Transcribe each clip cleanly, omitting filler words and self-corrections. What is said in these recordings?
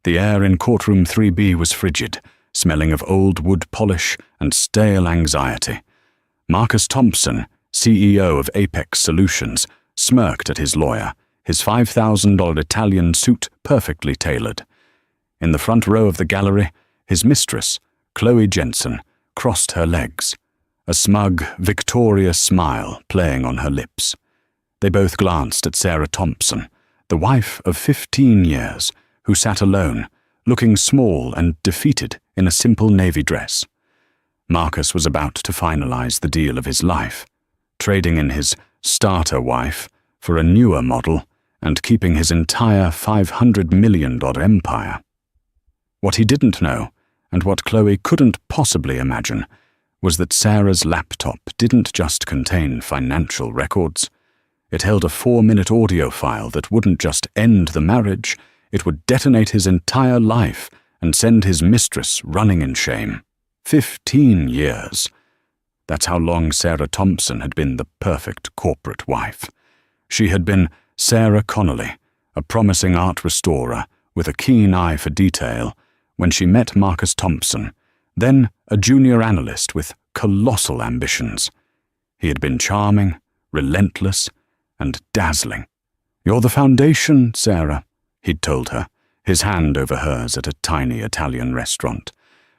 The air in courtroom 3B was frigid, smelling of old wood polish and stale anxiety. Marcus Thompson, CEO of Apex Solutions, smirked at his lawyer, his $5,000 Italian suit perfectly tailored. In the front row of the gallery, his mistress, Chloe Jensen, crossed her legs, a smug, victorious smile playing on her lips. They both glanced at Sarah Thompson, the wife of 15 years, who sat alone, looking small and defeated in a simple navy dress. Marcus was about to finalize the deal of his life, trading in his starter wife for a newer model and keeping his entire $500 million empire. What he didn't know, and what Chloe couldn't possibly imagine, was that Sarah's laptop didn't just contain financial records. It held a 4-minute audio file that wouldn't just end the marriage, it would detonate his entire life and send his mistress running in shame. 15 years. That's how long Sarah Thompson had been the perfect corporate wife. She had been Sarah Connolly, a promising art restorer with a keen eye for detail, when she met Marcus Thompson, then a junior analyst with colossal ambitions. He had been charming, relentless, and dazzling. "You're the foundation, Sarah," he'd told her, his hand over hers at a tiny Italian restaurant.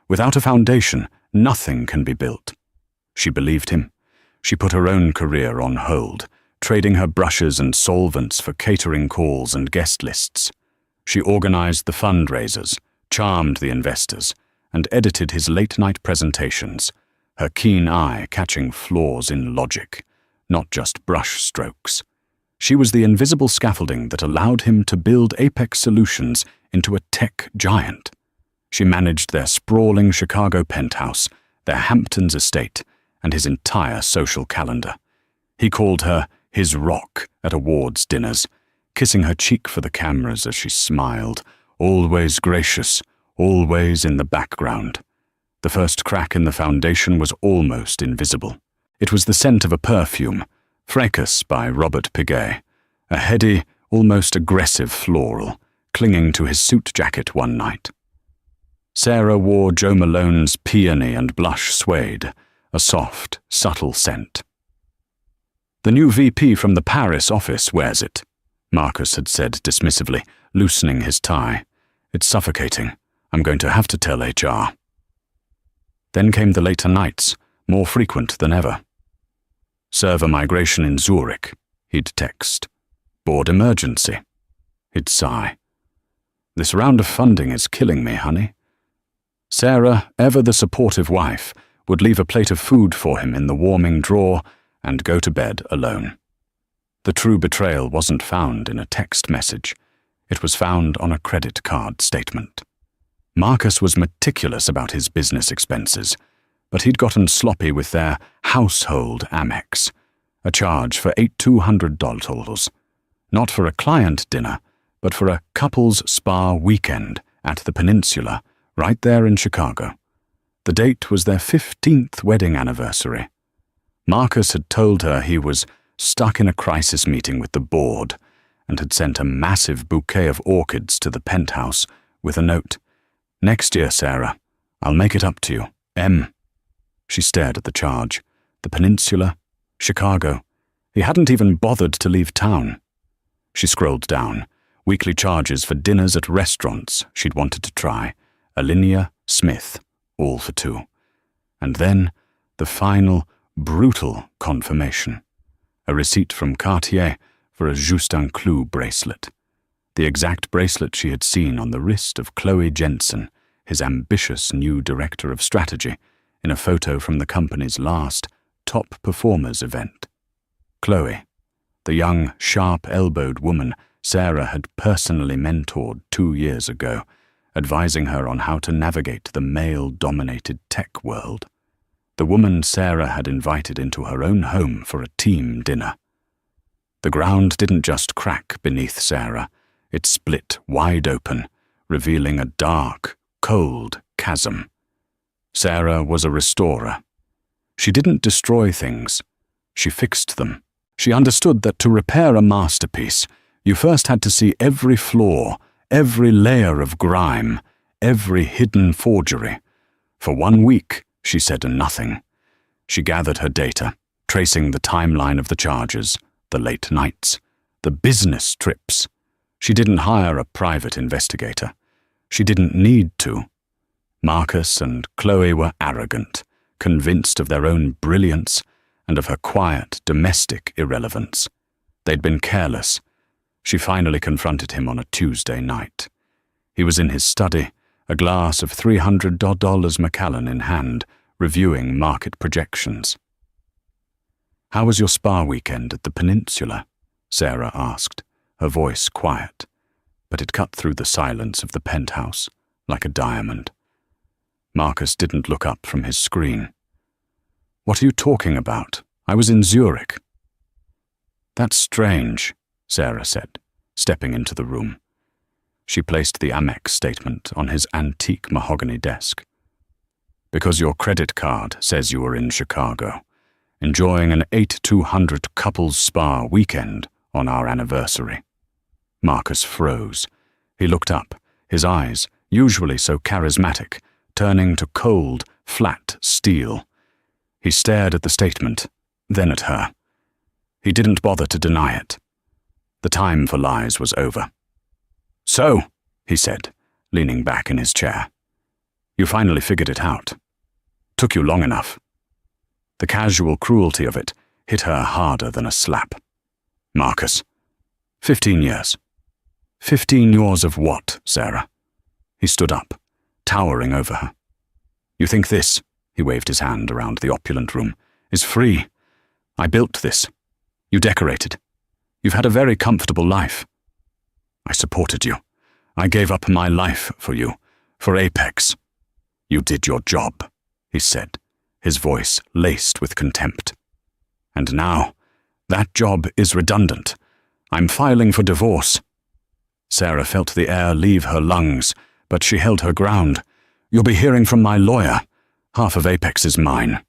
"Without a foundation, nothing can be built." She believed him. She put her own career on hold, trading her brushes and solvents for catering calls and guest lists. She organized the fundraisers, charmed the investors, and edited his late-night presentations, her keen eye catching flaws in logic, not just brush strokes. She was the invisible scaffolding that allowed him to build Apex Solutions into a tech giant. She managed their sprawling Chicago penthouse, their Hamptons estate, and his entire social calendar. He called her his rock at awards dinners, kissing her cheek for the cameras as she smiled, always gracious, always in the background. The first crack in the foundation was almost invisible. It was the scent of a perfume, Fracas by Robert Piguet, a heady, almost aggressive floral, clinging to his suit jacket one night. Sarah wore Jo Malone's peony and blush suede, a soft, subtle scent. "The new VP from the Paris office wears it," Marcus had said dismissively, loosening his tie. "It's suffocating. I'm going to have to tell HR." Then came the later nights, more frequent than ever. "Server migration in Zurich," he'd text. "Board emergency." He'd sigh. "This round of funding is killing me, honey." Sarah, ever the supportive wife, would leave a plate of food for him in the warming drawer and go to bed alone. The true betrayal wasn't found in a text message. It was found on a credit card statement. Marcus was meticulous about his business expenses, but he'd gotten sloppy with their household Amex, a charge for $8,200, not for a client dinner, but for a couple's spa weekend at the Peninsula, right there in Chicago. The date was their 15th wedding anniversary. Marcus had told her he was stuck in a crisis meeting with the board and had sent a massive bouquet of orchids to the penthouse with a note, "Next year, Sarah, I'll make it up to you, M." She stared at the charge. The Peninsula, Chicago. He hadn't even bothered to leave town. She scrolled down. Weekly charges for dinners at restaurants she'd wanted to try. Alinea, Smith, all for two. And then the final, brutal confirmation. A receipt from Cartier for a Justin Clou bracelet. The exact bracelet she had seen on the wrist of Chloe Jensen, his ambitious new director of strategy, in a photo from the company's last top performers event. Chloe, the young, sharp-elbowed woman Sarah had personally mentored 2 years ago, advising her on how to navigate the male-dominated tech world. The woman Sarah had invited into her own home for a team dinner. The ground didn't just crack beneath Sarah, it split wide open, revealing a dark, cold chasm. Sarah was a restorer. She didn't destroy things, she fixed them. She understood that to repair a masterpiece, you first had to see every flaw, every layer of grime, every hidden forgery. For 1 week, she said nothing. She gathered her data, tracing the timeline of the charges, the late nights, the business trips. She didn't hire a private investigator. She didn't need to. Marcus and Chloe were arrogant, convinced of their own brilliance and of her quiet, domestic irrelevance. They'd been careless. She finally confronted him on a Tuesday night. He was in his study, a glass of $300 Macallan in hand, reviewing market projections. "How was your spa weekend at the Peninsula?" Sarah asked, her voice quiet, but it cut through the silence of the penthouse like a diamond. Marcus didn't look up from his screen. "What are you talking about? I was in Zurich." "That's strange," Sarah said, stepping into the room. She placed the Amex statement on his antique mahogany desk. "Because your credit card says you were in Chicago, enjoying an 8-200 couples spa weekend on our anniversary." Marcus froze. He looked up, his eyes, usually so charismatic, turning to cold, flat steel. He stared at the statement, then at her. He didn't bother to deny it. The time for lies was over. "So," he said, leaning back in his chair, "you finally figured it out. Took you long enough." The casual cruelty of it hit her harder than a slap. "Marcus, 15 years. 15 years of what, Sarah?" He stood up, towering over her. "You think this," he waved his hand around the opulent room, "is free? I built this. You decorated. You've had a very comfortable life. I supported you. I gave up my life for you, for Apex. You did your job," he said, his voice laced with contempt. "And now, that job is redundant. I'm filing for divorce." Sarah felt the air leave her lungs, but she held her ground. "You'll be hearing from my lawyer. Half of Apex is mine."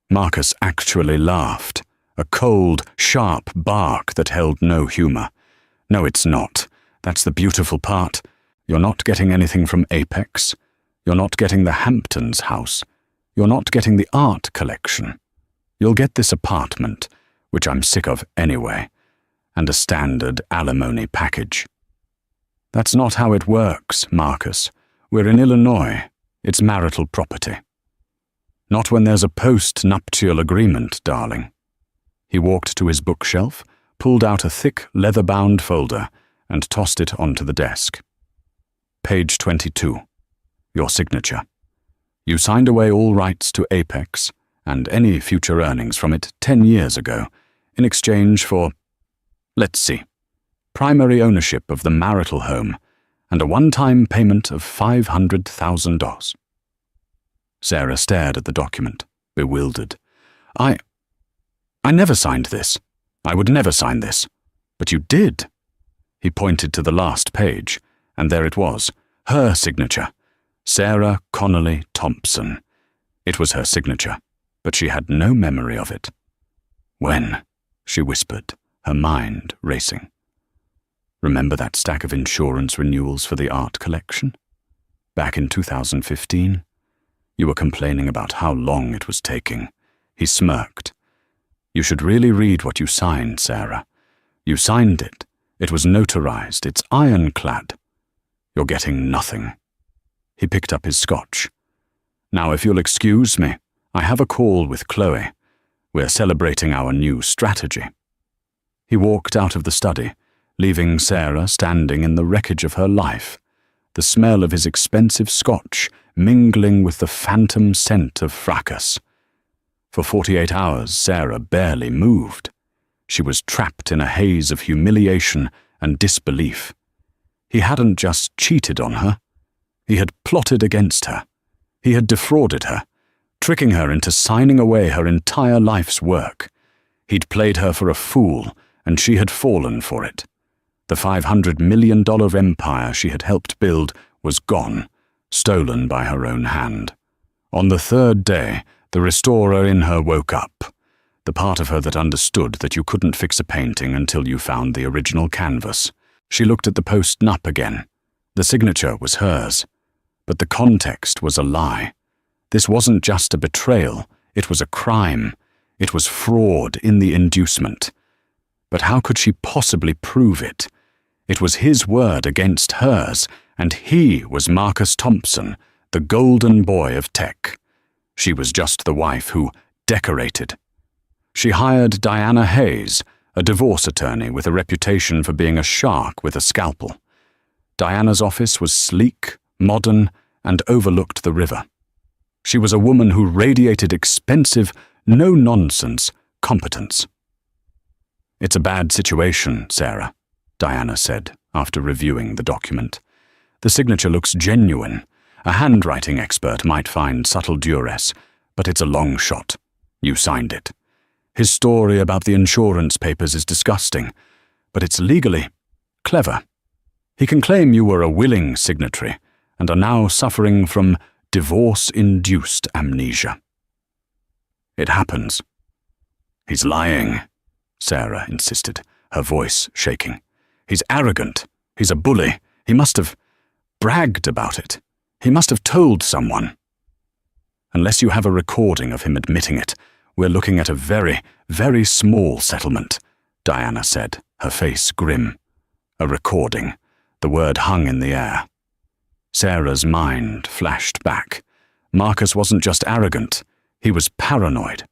Marcus actually laughed, a cold, sharp bark that held no humor. "No, it's not. That's the beautiful part. You're not getting anything from Apex. You're not getting the Hamptons house. You're not getting the art collection. You'll get this apartment, which I'm sick of anyway, and a standard alimony package." "That's not how it works, Marcus. We're in Illinois. It's marital property." "Not when there's a post-nuptial agreement, darling." He walked to his bookshelf, pulled out a thick, leather-bound folder, and tossed it onto the desk. "Page 22. Your signature. You signed away all rights to Apex, and any future earnings from it 10 years ago, in exchange for, let's see, primary ownership of the marital home, and a one-time payment of $500,000. Sarah stared at the document, bewildered. I never signed this. I would never sign this. But you did." He pointed to the last page, and there it was, her signature. Sarah Connolly Thompson. It was her signature, but she had no memory of it. "When?" she whispered, her mind racing. "Remember that stack of insurance renewals for the art collection? Back in 2015? You were complaining about how long it was taking." He smirked. "You should really read what you signed, Sarah. You signed it. It was notarized. It's ironclad. You're getting nothing." He picked up his scotch. "Now, if you'll excuse me, I have a call with Chloe. We're celebrating our new strategy." He walked out of the study, leaving Sarah standing in the wreckage of her life, the smell of his expensive scotch mingling with the phantom scent of fracas. For 48 hours, Sarah barely moved. She was trapped in a haze of humiliation and disbelief. He hadn't just cheated on her. He had plotted against her. He had defrauded her, tricking her into signing away her entire life's work. He'd played her for a fool, and she had fallen for it. The $500 million empire she had helped build was gone, stolen by her own hand. On the third day, the restorer in her woke up, the part of her that understood that you couldn't fix a painting until you found the original canvas. She looked at the post-nup again, The signature was hers, but the context was a lie. This wasn't just a betrayal, it was a crime. It was fraud in the inducement. But how could she possibly prove it? It was his word against hers, and he was Marcus Thompson, the golden boy of tech. She was just the wife who decorated. She hired Diana Hayes, a divorce attorney with a reputation for being a shark with a scalpel. Diana's office was sleek, modern, and overlooked the river. She was a woman who radiated expensive, no-nonsense competence. "It's a bad situation, Sarah," Diana said, after reviewing the document. "The signature looks genuine. A handwriting expert might find subtle duress, but it's a long shot. You signed it. His story about the insurance papers is disgusting, but it's legally clever. He can claim you were a willing signatory and are now suffering from divorce-induced amnesia." "It happens." "He's lying," Sarah insisted, her voice shaking. "He's arrogant. He's a bully. He must have bragged about it. He must have told someone." "Unless you have a recording of him admitting it, we're looking at a very, very small settlement," Diana said, her face grim. A recording. The word hung in the air. Sarah's mind flashed back. Marcus wasn't just arrogant, he was paranoid.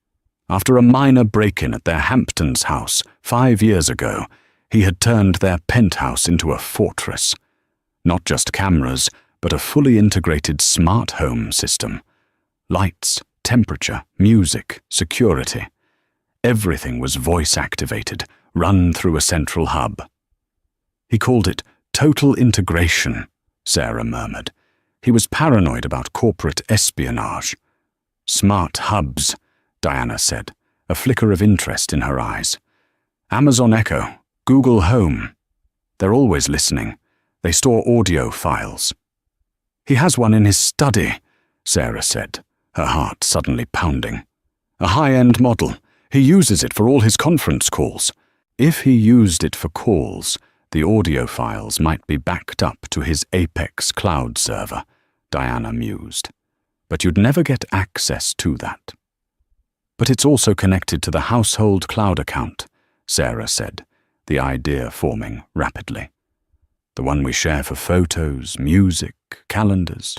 After a minor break-in at their Hamptons house 5 years ago, he had turned their penthouse into a fortress. Not just cameras, but a fully integrated smart home system. Lights, temperature, music, security. Everything was voice-activated, run through a central hub. "He called it total integration," Sarah murmured. "He was paranoid about corporate espionage." "Smart hubs," Diana said, a flicker of interest in her eyes. "Amazon Echo, Google Home. They're always listening. They store audio files." "He has one in his study," Sarah said, her heart suddenly pounding. "A high-end model. He uses it for all his conference calls." "If he used it for calls, the audio files might be backed up to his Apex cloud server," Diana mused. "But you'd never get access to that." "But it's also connected to the household cloud account," Sarah said, the idea forming rapidly. "The one we share for photos, music, calendars."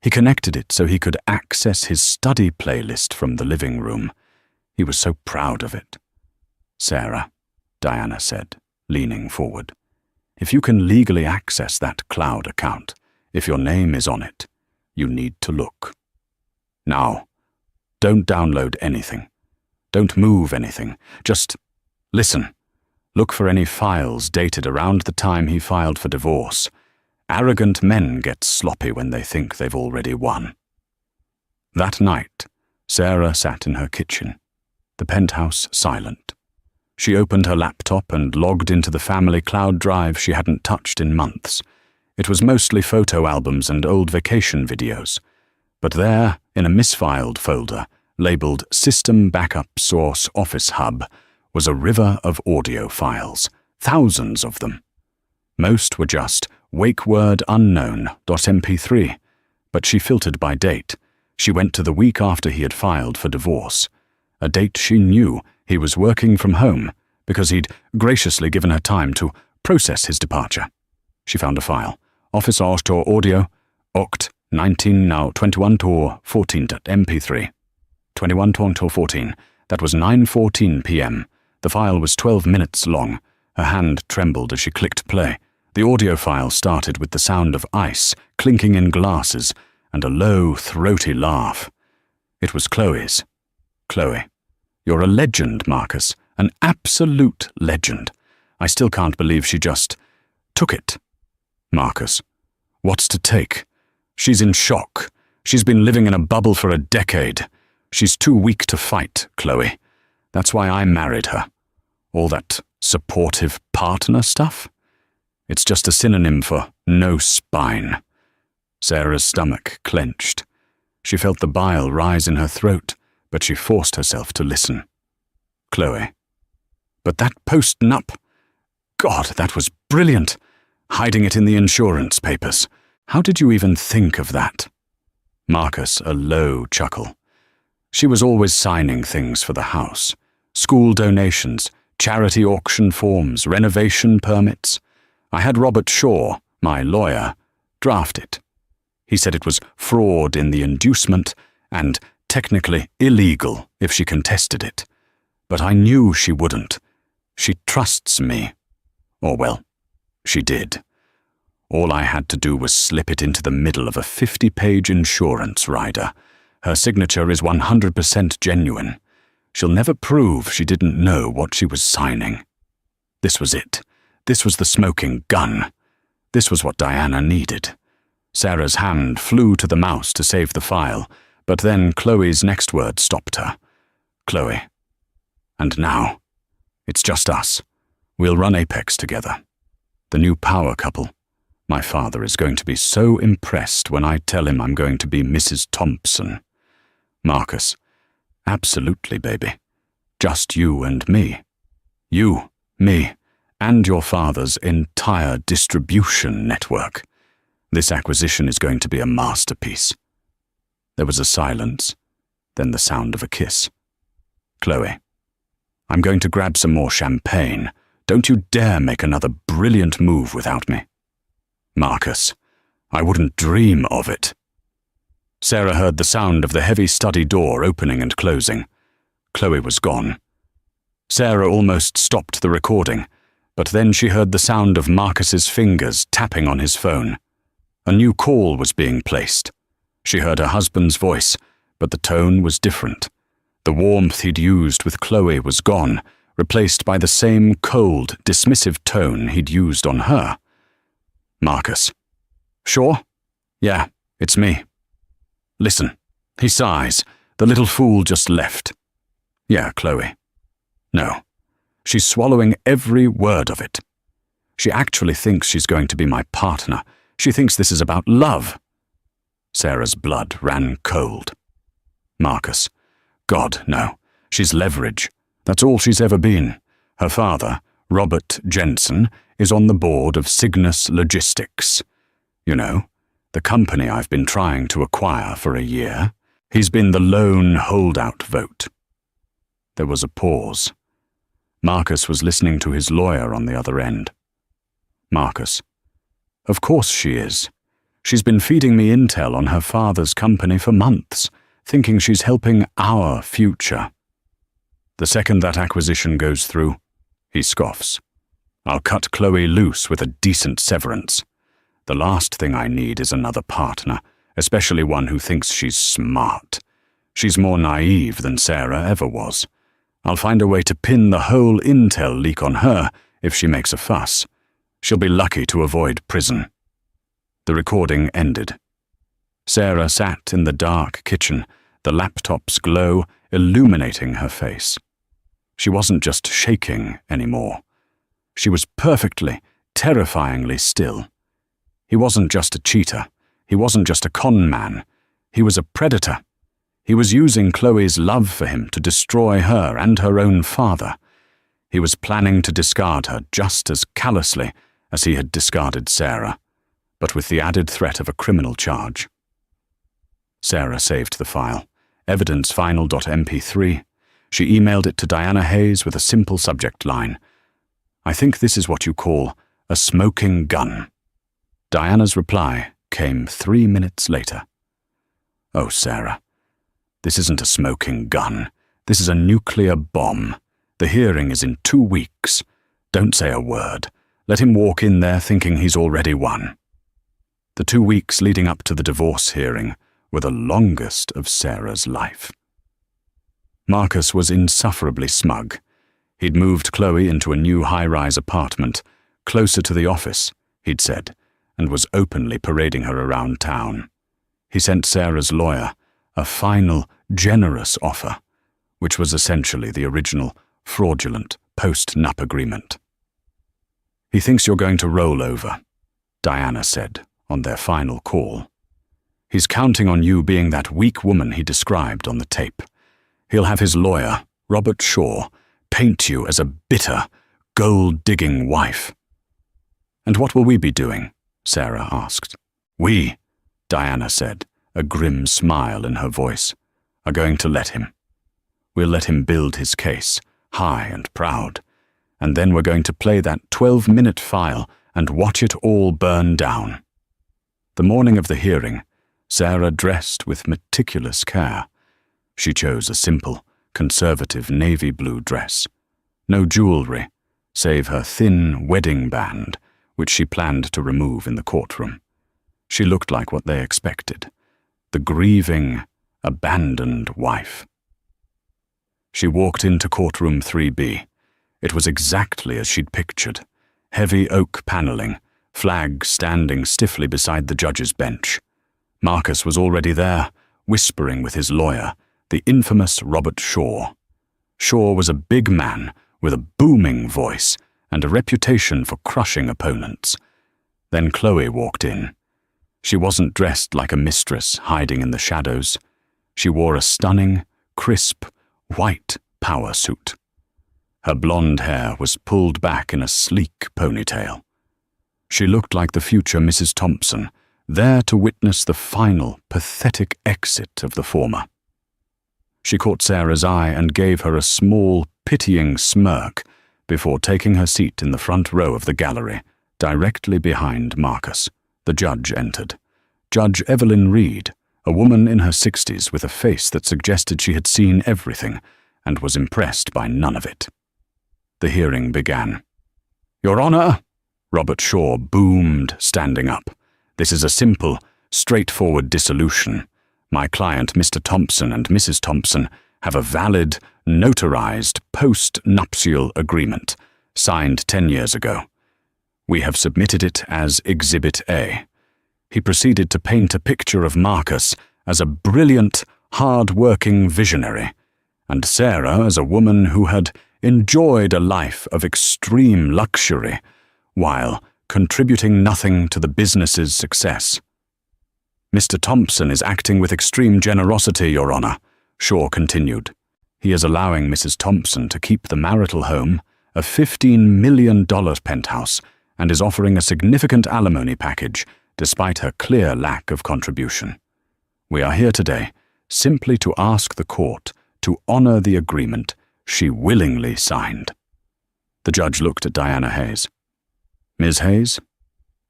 He connected it so he could access his study playlist from the living room. He was so proud of it. "Sarah," Diana said, leaning forward, "if you can legally access that cloud account, if your name is on it, you need to look. Now, don't download anything. Don't move anything. Just listen. Look for any files dated around the time he filed for divorce. Arrogant men get sloppy when they think they've already won." That night, Sarah sat in her kitchen, the penthouse silent. She opened her laptop and logged into the family cloud drive she hadn't touched in months. It was mostly photo albums and old vacation videos. But there, in a misfiled folder, labeled System Backup Source Office Hub, was a river of audio files, thousands of them. Most were just wakeword_unknown.mp3, but she filtered by date. She went to the week after he had filed for divorce, a date she knew he was working from home because he'd graciously given her time to process his departure. She found a file, Office Tour Audio, Oct. 19 now 21 to 14.mp3. 21 to 14. That was 9:14 p.m. The file was 12 minutes long. Her hand trembled as she clicked play. The audio file started with the sound of ice clinking in glasses and a low, throaty laugh. It was Chloe's. "Chloe, you're a legend, Marcus, an absolute legend. I still can't believe she just took it." "Marcus, what's to take? She's in shock. She's been living in a bubble for a decade. She's too weak to fight, Chloe. That's why I married her. All that supportive partner stuff? It's just a synonym for no spine." Sarah's stomach clenched. She felt the bile rise in her throat, but she forced herself to listen. "Chloe, but that post-nup, God, that was brilliant. hiding it in the insurance papers. How did you even think of that? Marcus, a low chuckle. She was always signing things for the house. School donations, charity auction forms, renovation permits. I had Robert Shaw, my lawyer, draft it. He said it was fraud in the inducement and technically illegal if she contested it. But I knew she wouldn't. She trusts me. Or well, she did. All I had to do was slip it into the middle of a 50-page insurance rider. Her signature is 100% genuine. She'll never prove she didn't know what she was signing. This was it. This was the smoking gun. This was what Diana needed. Sarah's hand flew to the mouse to save the file, but then Chloe's next word stopped her. Chloe. And now, it's just us. We'll run Apex together. The new power couple. My father is going to be so impressed when I tell him I'm going to be Mrs. Thompson. Marcus. Absolutely, baby. Just you and me. You, me, and your father's entire distribution network. This acquisition is going to be a masterpiece. There was a silence, then the sound of a kiss. Chloe. I'm going to grab some more champagne. Don't you dare make another brilliant move without me. Marcus. I wouldn't dream of it. Sarah heard the sound of the heavy study door opening and closing. Chloe was gone. Sarah almost stopped the recording, but then she heard the sound of Marcus's fingers tapping on his phone. A new call was being placed. She heard her husband's voice, but the tone was different. The warmth he'd used with Chloe was gone, replaced by the same cold, dismissive tone he'd used on her. Marcus. Sure? Yeah, it's me. Listen. He sighs. The little fool just left. Yeah, Chloe. No. She's swallowing every word of it. She actually thinks she's going to be my partner. She thinks this is about love. Sarah's blood ran cold. Marcus. God, no. She's leverage. That's all she's ever been. Her father, Robert Jensen, is on the board of Cygnus Logistics. You know, the company I've been trying to acquire for a year. He's been the lone holdout vote. There was a pause. Marcus was listening to his lawyer on the other end. Marcus. Of course she is. She's been feeding me intel on her father's company for months, thinking she's helping our future. The second that acquisition goes through, he scoffs. I'll cut Chloe loose with a decent severance. The last thing I need is another partner, especially one who thinks she's smart. She's more naive than Sarah ever was. I'll find a way to pin the whole intel leak on her if she makes a fuss. She'll be lucky to avoid prison. The recording ended. Sarah sat in the dark kitchen, the laptop's glow illuminating her face. She wasn't just shaking anymore. She was perfectly, terrifyingly still. He wasn't just a cheater. He wasn't just a con man. He was a predator. He was using Chloe's love for him to destroy her and her own father. He was planning to discard her just as callously as he had discarded Sarah, but with the added threat of a criminal charge. Sarah saved the file, evidencefinal.mp3. She emailed it to Diana Hayes with a simple subject line. I think this is what you call a smoking gun. Diana's reply came 3 minutes later. Oh, Sarah, this isn't a smoking gun. This is a nuclear bomb. The hearing is in 2 weeks. Don't say a word. Let him walk in there thinking he's already won. The 2 weeks leading up to the divorce hearing were the longest of Sarah's life. Marcus was insufferably smug. He'd moved Chloe into a new high-rise apartment, closer to the office, he'd said, and was openly parading her around town. He sent Sarah's lawyer a final, generous offer, which was essentially the original, fraudulent post-nup agreement. He thinks you're going to roll over, Diana said on their final call. He's counting on you being that weak woman he described on the tape. He'll have his lawyer, Robert Shaw, paint you as a bitter, gold-digging wife. "And what will we be doing?" Sarah asked. "We," Diana said, a grim smile in her voice, "are going to let him. We'll let him build his case, high and proud, and then we're going to play that 12-minute file and watch it all burn down." The morning of the hearing, Sarah dressed with meticulous care. She chose a simple, conservative navy blue dress. No jewelry, save her thin wedding band, which she planned to remove in the courtroom. She looked like what they expected, the grieving, abandoned wife. She walked into courtroom 3B. It was exactly as she'd pictured. Heavy oak paneling, flags standing stiffly beside the judge's bench. Marcus was already there, whispering with his lawyer, the infamous Robert Shaw. Shaw was a big man with a booming voice and a reputation for crushing opponents. Then Chloe walked in. She wasn't dressed like a mistress hiding in the shadows. She wore a stunning, crisp, white power suit. Her blonde hair was pulled back in a sleek ponytail. She looked like the future Mrs. Thompson, there to witness the final, pathetic exit of the former. She caught Sarah's eye and gave her a small, pitying smirk before taking her seat in the front row of the gallery, directly behind Marcus. The judge entered. Judge Evelyn Reed, a woman in her 60s with a face that suggested she had seen everything and was impressed by none of it. The hearing began. "Your Honor," Robert Shaw boomed, standing up. "This is a simple, straightforward dissolution. My client, Mr. Thompson and Mrs. Thompson, have a valid, notarized post-nuptial agreement, signed 10 years ago. We have submitted it as Exhibit A." He proceeded to paint a picture of Marcus as a brilliant, hard-working visionary, and Sarah as a woman who had enjoyed a life of extreme luxury, while contributing nothing to the business's success. "Mr. Thompson is acting with extreme generosity, Your Honor," Shaw continued. "He is allowing Mrs. Thompson to keep the marital home, a $15 million penthouse, and is offering a significant alimony package, despite her clear lack of contribution. We are here today simply to ask the court to honor the agreement she willingly signed." The judge looked at Diana Hayes. "Ms. Hayes,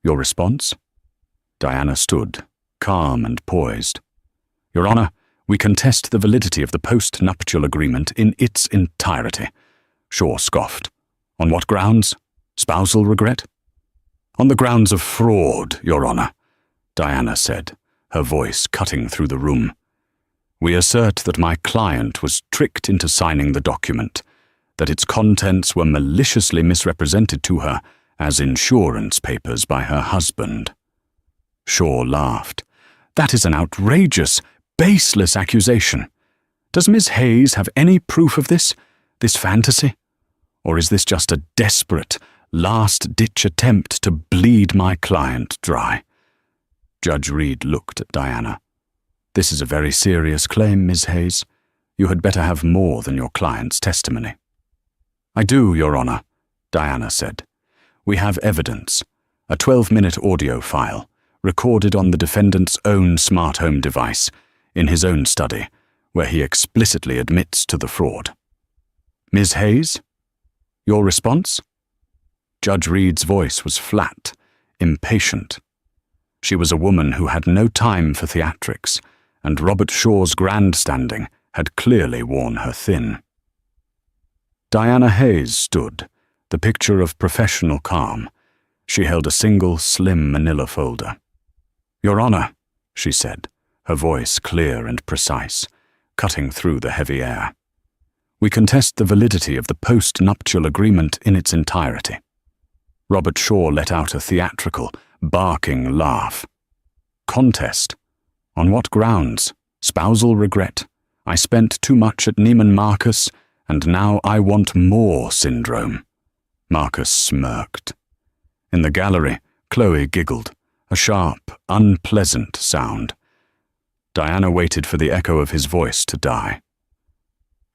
your response?" Diana stood, calm and poised. "Your Honor, we contest the validity of the post-nuptial agreement in its entirety." Shaw scoffed. "On what grounds? Spousal regret?" "On the grounds of fraud, Your Honor," Diana said, her voice cutting through the room. "We assert that my client was tricked into signing the document, that its contents were maliciously misrepresented to her as insurance papers by her husband." Shaw laughed. "That is an outrageous, baseless accusation. Does Miss Hayes have any proof of this fantasy? Or is this just a desperate, last-ditch attempt to bleed my client dry?" Judge Reed looked at Diana. "This is a very serious claim, Miss Hayes. You had better have more than your client's testimony." "I do, Your Honor," Diana said. "We have evidence, a 12-minute audio file, recorded on the defendant's own smart home device, in his own study, where he explicitly admits to the fraud." "Ms. Hayes, your response?" Judge Reed's voice was flat, impatient. She was a woman who had no time for theatrics, and Robert Shaw's grandstanding had clearly worn her thin. Diana Hayes stood, the picture of professional calm. She held a single, slim manila folder. "Your Honor," she said, her voice clear and precise, cutting through the heavy air. "We contest the validity of the post-nuptial agreement in its entirety." Robert Shaw let out a theatrical, barking laugh. "Contest? On what grounds? Spousal regret? I spent too much at Neiman Marcus, and now I want more syndrome." Marcus smirked. In the gallery, Chloe giggled, a sharp, unpleasant sound. Diana waited for the echo of his voice to die.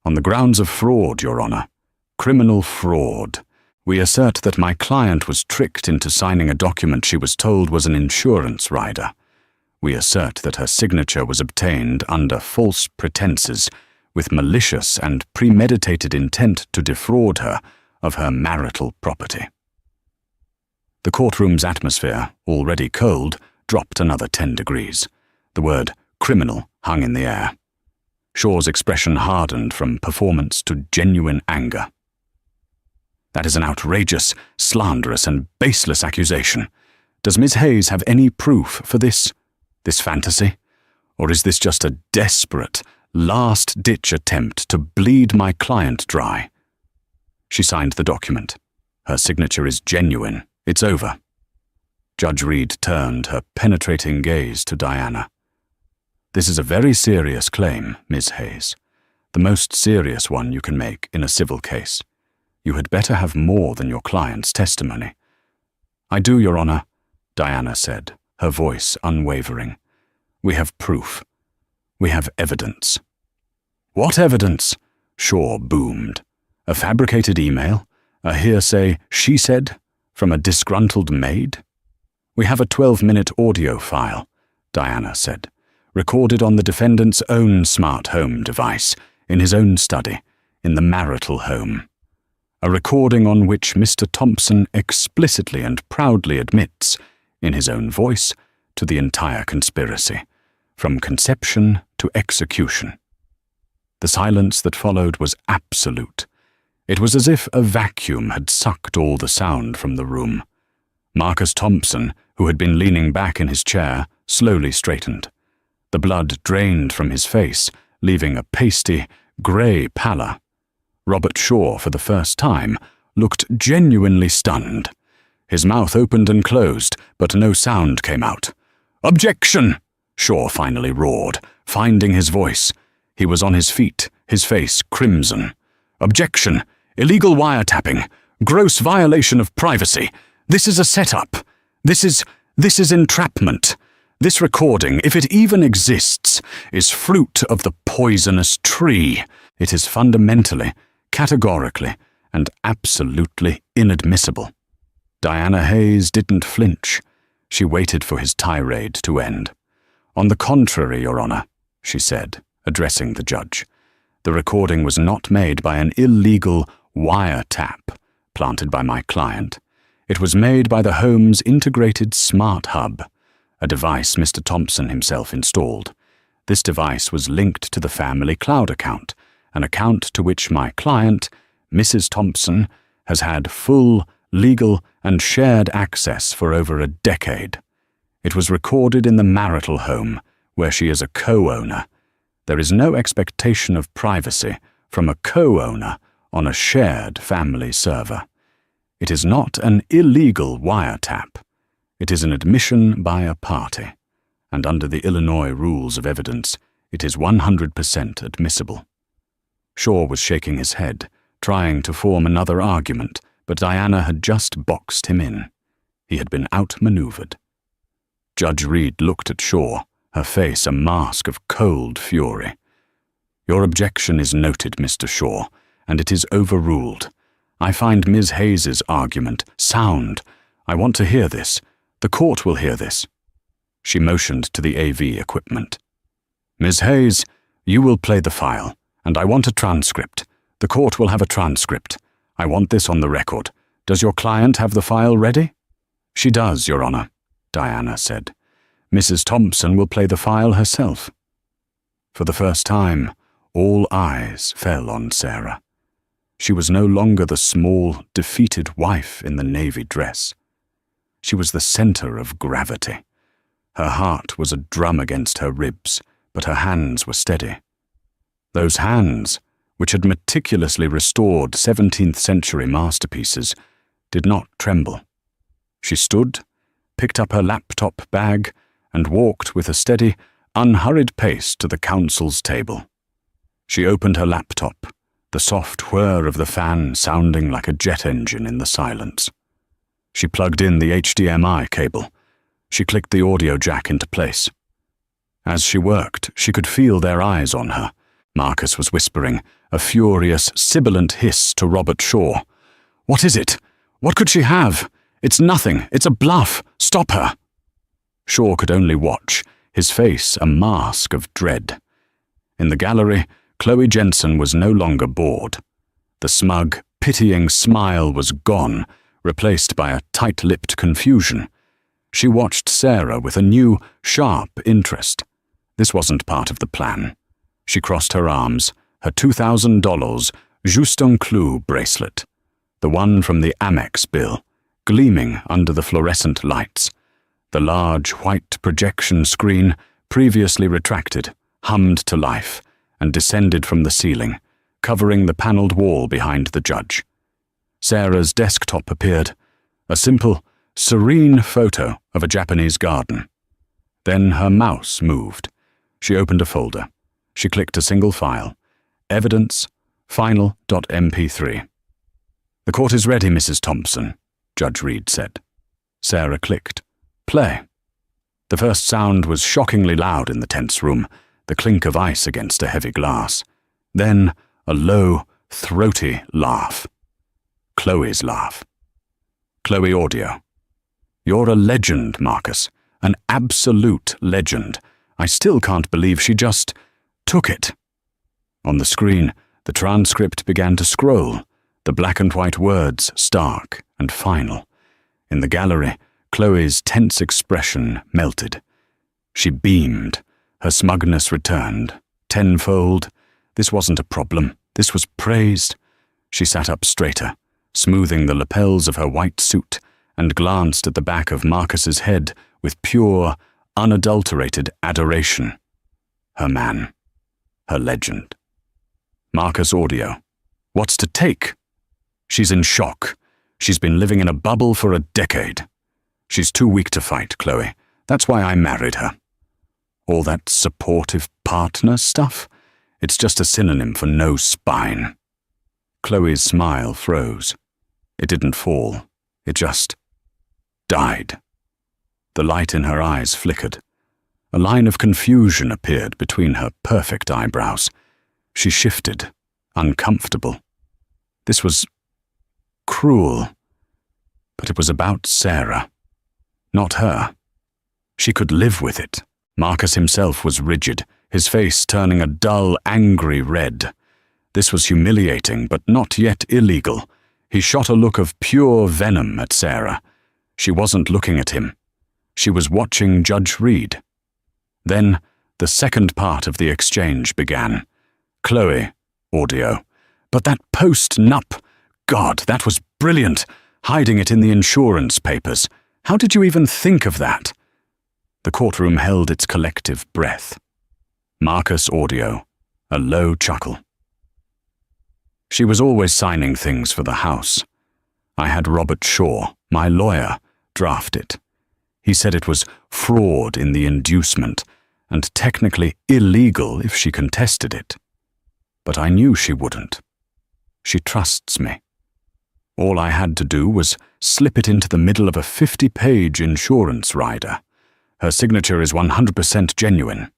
"On the grounds of fraud, Your Honor. Criminal fraud. We assert that my client was tricked into signing a document she was told was an insurance rider. We assert that her signature was obtained under false pretenses, with malicious and premeditated intent to defraud her of her marital property. The courtroom's atmosphere, already cold, dropped another 10 degrees. The word criminal hung in the air. Shaw's expression hardened from performance to genuine anger. That is an outrageous, slanderous, and baseless accusation. Does Miss Hayes have any proof for this fantasy? Or is this just a desperate, last-ditch attempt to bleed my client dry? She signed the document. Her signature is genuine. It's over. Judge Reed turned her penetrating gaze to Diana. This is a very serious claim, Miss Hayes. The most serious one you can make in a civil case. You had better have more than your client's testimony. I do, Your Honor, Diana said, her voice unwavering. We have proof. We have evidence. What evidence? Shaw boomed. A fabricated email? A hearsay she said from a disgruntled maid? We have a 12-minute audio file, Diana said, recorded on the defendant's own smart home device, in his own study, in the marital home. A recording on which Mr. Thompson explicitly and proudly admits, in his own voice, to the entire conspiracy, from conception to execution. The silence that followed was absolute. It was as if a vacuum had sucked all the sound from the room. Marcus Thompson, who had been leaning back in his chair, slowly straightened. The blood drained from his face, leaving a pasty, grey pallor. Robert Shaw, for the first time, looked genuinely stunned. His mouth opened and closed, but no sound came out. "Objection!" Shaw finally roared, finding his voice. He was on his feet, his face crimson. "Objection! Illegal wiretapping! Gross violation of privacy! This is a setup! This is entrapment! This recording, if it even exists, is fruit of the poisonous tree. It is fundamentally, categorically, and absolutely inadmissible." Diana Hayes didn't flinch. She waited for his tirade to end. "On the contrary, Your Honor," she said, addressing the judge, "the recording was not made by an illegal wiretap planted by my client. It was made by the home's integrated smart hub, a device Mr. Thompson himself installed. This device was linked to the family cloud account, an account to which my client, Mrs. Thompson, has had full, legal, and shared access for over a decade. It was recorded in the marital home, where she is a co-owner. There is no expectation of privacy from a co-owner on a shared family server. It is not an illegal wiretap. It is an admission by a party, and under the Illinois rules of evidence, it is 100% admissible." Shaw was shaking his head, trying to form another argument, but Diana had just boxed him in. He had been outmaneuvered. Judge Reed looked at Shaw, her face a mask of cold fury. "Your objection is noted, Mr. Shaw, and it is overruled. I find Ms. Hayes's argument sound. I want to hear this. The court will hear this." She motioned to the AV equipment. "Ms. Hayes, you will play the file, and I want a transcript. The court will have a transcript. I want this on the record. Does your client have the file ready?" "She does, Your Honor," Diana said. "Mrs. Thompson will play the file herself." For the first time, all eyes fell on Sarah. She was no longer the small, defeated wife in the navy dress. She was the center of gravity. Her heart was a drum against her ribs, but her hands were steady. Those hands, which had meticulously restored 17th-century masterpieces, did not tremble. She stood, picked up her laptop bag, and walked with a steady, unhurried pace to the counsel's table. She opened her laptop, the soft whir of the fan sounding like a jet engine in the silence. She plugged in the HDMI cable. She clicked the audio jack into place. As she worked, she could feel their eyes on her. Marcus was whispering, a furious, sibilant hiss to Robert Shaw. "What is it? What could she have? It's nothing. It's a bluff. Stop her. Shaw could only watch, his face a mask of dread. In the gallery, Chloe Jensen was no longer bored. The smug, pitying smile was gone, replaced by a tight-lipped confusion. She watched Sarah with a new, sharp interest. This wasn't part of the plan. She crossed her arms, her $2,000 Justin Clou bracelet, the one from the Amex bill, gleaming under the fluorescent lights. The large white projection screen, previously retracted, hummed to life and descended from the ceiling, covering the panelled wall behind the judge. Sarah's desktop appeared, a simple, serene photo of a Japanese garden. Then her mouse moved. She opened a folder. She clicked a single file. Evidence, final.mp3. "The court is ready, Mrs. Thompson," Judge Reed said. Sarah clicked. Play. The first sound was shockingly loud in the tense room, the clink of ice against a heavy glass. Then a low, throaty laugh. Chloe's laugh. Chloe audio. "You're a legend, Marcus. An absolute legend. I still can't believe she just took it." On the screen, the transcript began to scroll, the black and white words stark and final. In the gallery, Chloe's tense expression melted. She beamed. Her smugness returned, tenfold. This wasn't a problem. This was praised. She sat up straighter, smoothing the lapels of her white suit, and glanced at the back of Marcus's head with pure, unadulterated adoration. Her man. Her legend. Marcus audio. "What's to take?" "She's in shock. She's been living in a bubble for a decade. She's too weak to fight, Chloe. That's why I married her." All that supportive partner stuff? It's just a synonym for no spine. Chloe's smile froze. It didn't fall. It just died. The light in her eyes flickered. A line of confusion appeared between her perfect eyebrows. She shifted, uncomfortable. This was cruel. But it was about Sarah, not her. She could live with it. Marcus himself was rigid, his face turning a dull, angry red. This was humiliating, but not yet illegal. He shot a look of pure venom at Sarah. She wasn't looking at him. She was watching Judge Reed. Then, the second part of the exchange began. Chloe, audio. "But that post-nup, God, that was brilliant. Hiding it in the insurance papers. How did you even think of that?" The courtroom held its collective breath. Marcus audio. A low chuckle. "She was always signing things for the house. I had Robert Shaw, my lawyer, draft it. He said it was fraud in the inducement, and technically illegal if she contested it. But I knew she wouldn't. She trusts me. All I had to do was slip it into the middle of a 50-page insurance rider. Her signature is 100% genuine."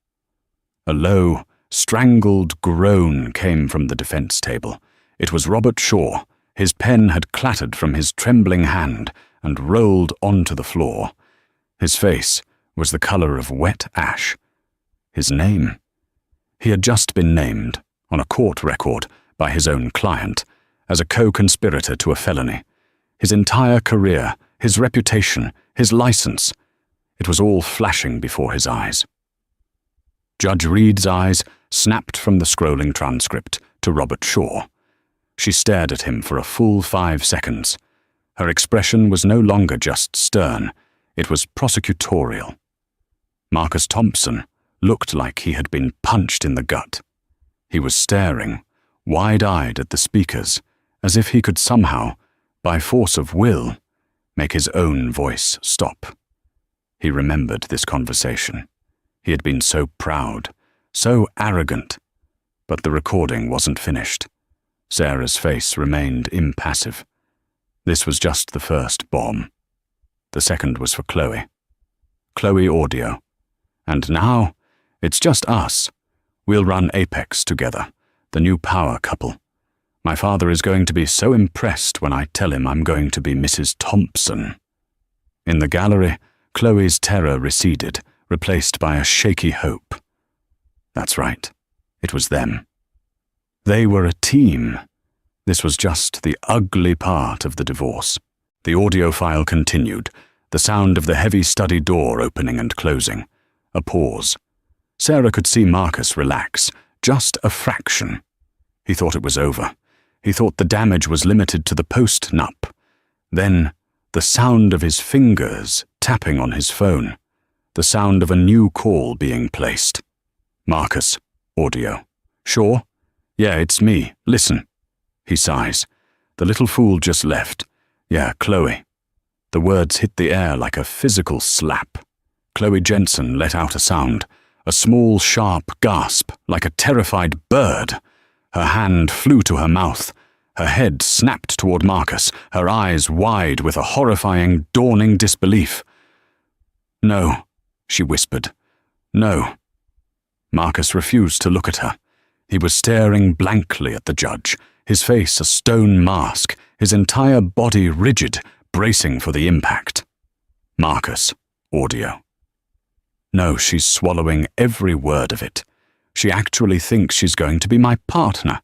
A low, strangled groan came from the defense table. It was Robert Shaw. His pen had clattered from his trembling hand and rolled onto the floor. His face was the color of wet ash. His name? He had just been named, on a court record, by his own client, as a co-conspirator to a felony. His entire career, his reputation, his license. It was all flashing before his eyes. Judge Reed's eyes snapped from the scrolling transcript to Robert Shaw. She stared at him for a full 5 seconds. Her expression was no longer just stern. It was prosecutorial. Marcus Thompson looked like he had been punched in the gut. He was staring, wide-eyed at the speakers, as if he could somehow, by force of will, make his own voice stop. He remembered this conversation. He had been so proud, so arrogant. But the recording wasn't finished. Sarah's face remained impassive. This was just the first bomb. The second was for Chloe. Chloe audio. "And now, it's just us. We'll run Apex together, the new power couple. My father is going to be so impressed when I tell him I'm going to be Mrs. Thompson." In the gallery, Chloe's terror receded, replaced by a shaky hope. That's right. It was them. They were a team. This was just the ugly part of the divorce. The audio file continued, the sound of the heavy study door opening and closing. A pause. Sarah could see Marcus relax, just a fraction. He thought it was over. He thought the damage was limited to the post-nup. Then, the sound of his fingers tapping on his phone. The sound of a new call being placed. Marcus, audio. "Sure? Yeah, it's me. Listen." He sighs. "The little fool just left. Yeah, Chloe." The words hit the air like a physical slap. Chloe Jensen let out a sound, a small, sharp gasp, like a terrified bird. Her hand flew to her mouth. Her head snapped toward Marcus, her eyes wide with a horrifying, dawning disbelief. "No," she whispered. "No." Marcus refused to look at her. He was staring blankly at the judge, his face a stone mask, his entire body rigid, bracing for the impact. Marcus, audio. "No, she's swallowing every word of it. She actually thinks she's going to be my partner.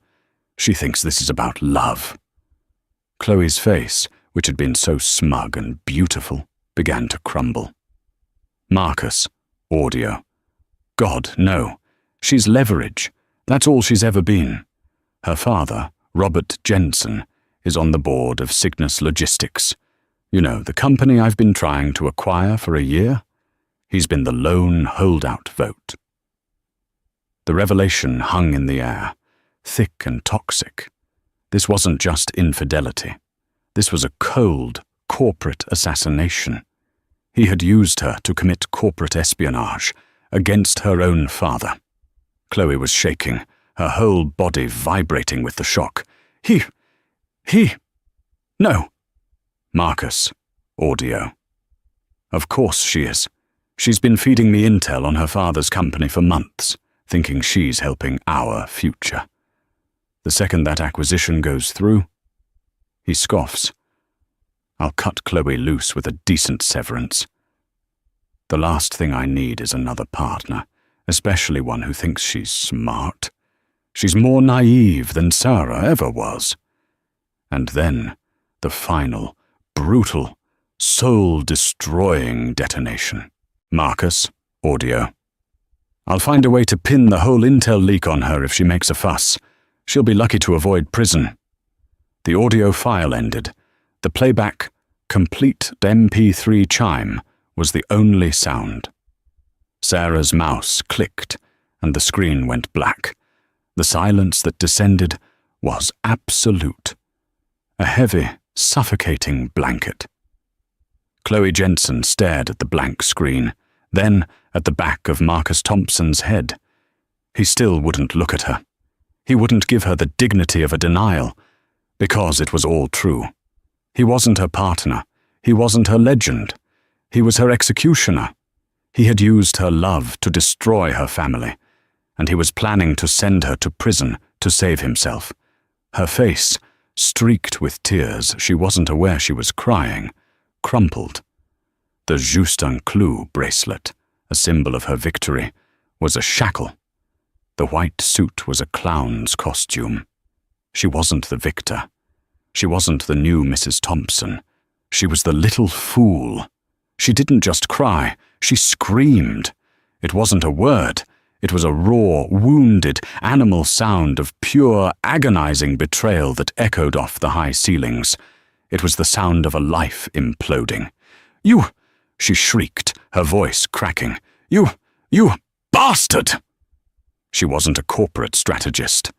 She thinks this is about love." Chloe's face, which had been so smug and beautiful, began to crumble. Marcus, audio. "God, no. She's leverage. That's all she's ever been. Her father, Robert Jensen, is on the board of Cygnus Logistics. You know, the company I've been trying to acquire for a year? He's been the lone holdout vote." The revelation hung in the air, thick and toxic. This wasn't just infidelity. This was a cold, corporate assassination. He had used her to commit corporate espionage against her own father. Chloe was shaking, her whole body vibrating with the shock. No. Marcus, audio. "Of course she is. She's been feeding me intel on her father's company for months, thinking she's helping our future. The second that acquisition goes through," he scoffs, "I'll cut Chloe loose with a decent severance. The last thing I need is another partner, especially one who thinks she's smart. She's more naive than Sarah ever was." And then, the final, brutal, soul-destroying detonation. Marcus, audio. "I'll find a way to pin the whole intel leak on her if she makes a fuss. She'll be lucky to avoid prison." The audio file ended. The playback, complete MP3 chime, was the only sound. Sarah's mouse clicked, and the screen went black. The silence that descended was absolute. A heavy, suffocating blanket. Chloe Jensen stared at the blank screen, then at the back of Marcus Thompson's head. He still wouldn't look at her. He wouldn't give her the dignity of a denial, because it was all true. He wasn't her partner. He wasn't her legend. He was her executioner. He had used her love to destroy her family, and he was planning to send her to prison to save himself. Her face, streaked with tears, she wasn't aware she was crying, crumpled. The Justin Clou bracelet, a symbol of her victory, was a shackle. The white suit was a clown's costume. She wasn't the victor. She wasn't the new Mrs. Thompson. She was the little fool. She didn't just cry, she screamed. It wasn't a word. It was a raw, wounded, animal sound of pure, agonizing betrayal that echoed off the high ceilings. It was the sound of a life imploding. "You!" she shrieked, her voice cracking. You bastard!" She wasn't a corporate strategist.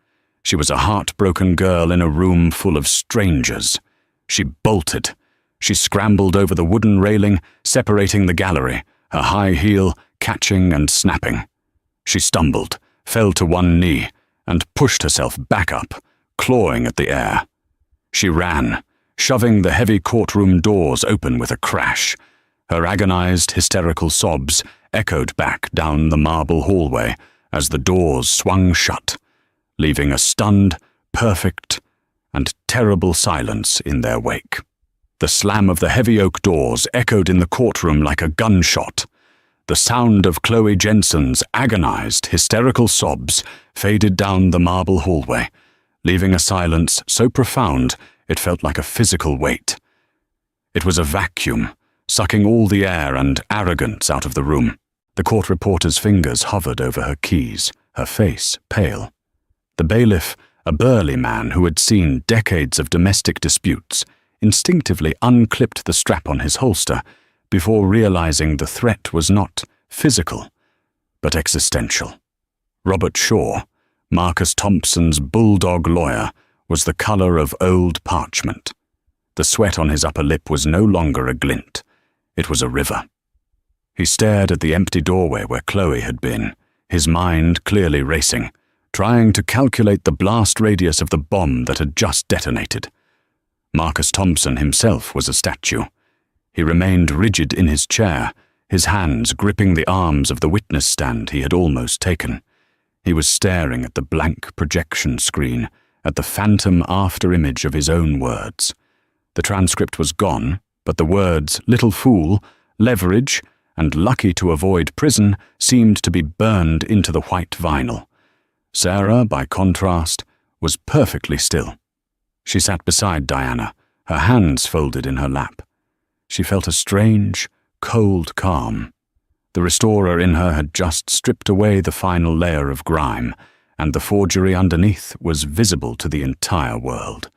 She was a heartbroken girl in a room full of strangers. She bolted. She scrambled over the wooden railing, separating the gallery, her high heel catching and snapping. She stumbled, fell to one knee, and pushed herself back up, clawing at the air. She ran, shoving the heavy courtroom doors open with a crash. Her agonized, hysterical sobs echoed back down the marble hallway as the doors swung shut, leaving a stunned, perfect, and terrible silence in their wake. The slam of the heavy oak doors echoed in the courtroom like a gunshot. The sound of Chloe Jensen's agonized, hysterical sobs faded down the marble hallway, leaving a silence so profound it felt like a physical weight. It was a vacuum, sucking all the air and arrogance out of the room. The court reporter's fingers hovered over her keys, her face pale. The bailiff, a burly man who had seen decades of domestic disputes, instinctively unclipped the strap on his holster before realizing the threat was not physical, but existential. Robert Shaw, Marcus Thompson's bulldog lawyer, was the color of old parchment. The sweat on his upper lip was no longer a glint. It was a river. He stared at the empty doorway where Chloe had been, his mind clearly racing, trying to calculate the blast radius of the bomb that had just detonated. Marcus Thompson himself was a statue. He remained rigid in his chair, his hands gripping the arms of the witness stand he had almost taken. He was staring at the blank projection screen, at the phantom after-image of his own words. The transcript was gone, but the words "little fool," "leverage," and "lucky to avoid prison" seemed to be burned into the white vinyl. Sarah, by contrast, was perfectly still. She sat beside Diana, her hands folded in her lap. She felt a strange, cold calm. The restorer in her had just stripped away the final layer of grime, and the forgery underneath was visible to the entire world.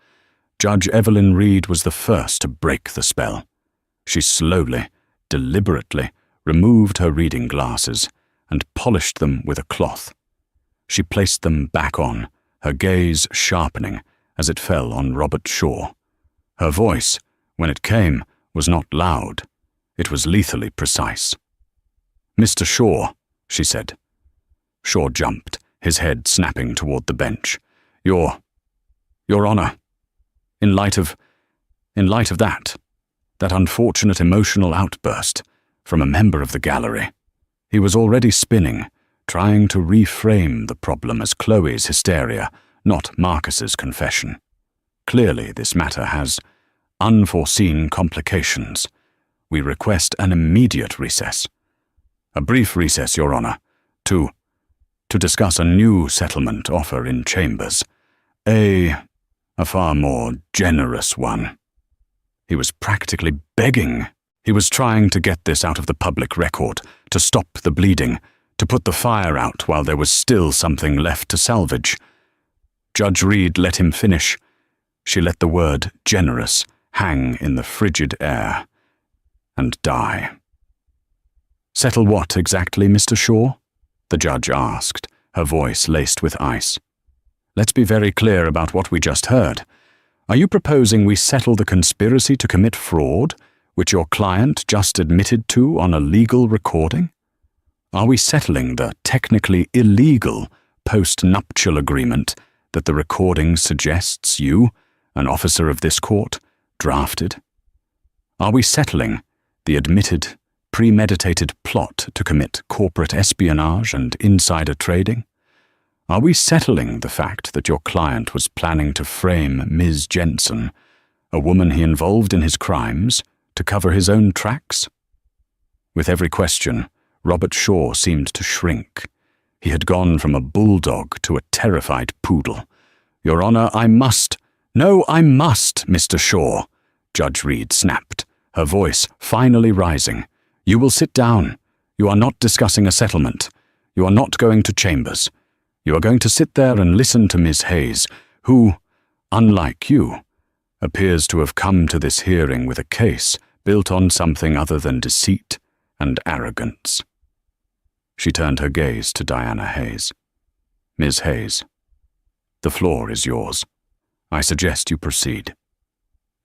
Judge Evelyn Reed was the first to break the spell. She slowly, deliberately, removed her reading glasses and polished them with a cloth. She placed them back on, her gaze sharpening as it fell on Robert Shaw. Her voice, when it came, was not loud. It was lethally precise. "Mr. Shaw," she said. Shaw jumped, his head snapping toward the bench. Your Honor, in light of that unfortunate emotional outburst from a member of the gallery." He was already spinning, trying to reframe the problem as Chloe's hysteria, not Marcus's confession. "Clearly this matter has unforeseen complications. We request an immediate recess." "A brief recess, Your Honor, to discuss a new settlement offer in chambers. A far more generous one." He was practically begging. He was trying to get this out of the public record, to stop the bleeding, to put the fire out while there was still something left to salvage. Judge Reed let him finish. She let the word "generous" hang in the frigid air and die. "Settle what exactly, Mr. Shaw?" the judge asked, her voice laced with ice. "Let's be very clear about what we just heard. Are you proposing we settle the conspiracy to commit fraud, which your client just admitted to on a legal recording? Are we settling the technically illegal post-nuptial agreement that the recording suggests you, an officer of this court, drafted? Are we settling the admitted, premeditated plot to commit corporate espionage and insider trading? Are we settling the fact that your client was planning to frame Ms. Jensen, a woman he involved in his crimes, to cover his own tracks?" With every question, Robert Shaw seemed to shrink. He had gone from a bulldog to a terrified poodle. "Your Honor, I must—" "No, I must, Mr. Shaw," Judge Reed snapped, her voice finally rising. "You will sit down. You are not discussing a settlement. You are not going to chambers. You are going to sit there and listen to Ms. Hayes, who, unlike you, appears to have come to this hearing with a case built on something other than deceit and arrogance." She turned her gaze to Diana Hayes. "Ms. Hayes, the floor is yours. I suggest you proceed."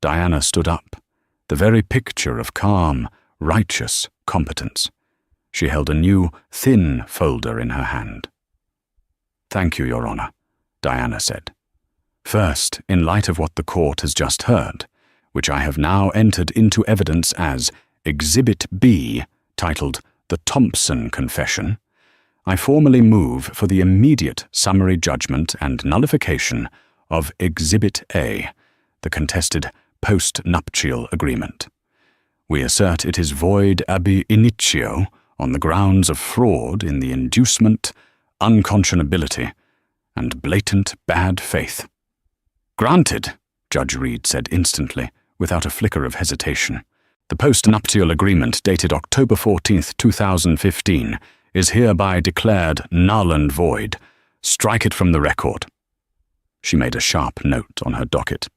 Diana stood up, the very picture of calm, righteous competence. She held a new, thin folder in her hand. "Thank you, Your Honor," Diana said. "First, in light of what the court has just heard, which I have now entered into evidence as Exhibit B, titled The Thompson Confession, I formally move for the immediate summary judgment and nullification of Exhibit A, the contested post-nuptial agreement. We assert it is void ab initio on the grounds of fraud in the inducement, unconscionability, and blatant bad faith." "Granted," Judge Reed said instantly, without a flicker of hesitation. "The post-nuptial agreement dated October 14th, 2015 is hereby declared null and void. Strike it from the record." She made a sharp note on her docket.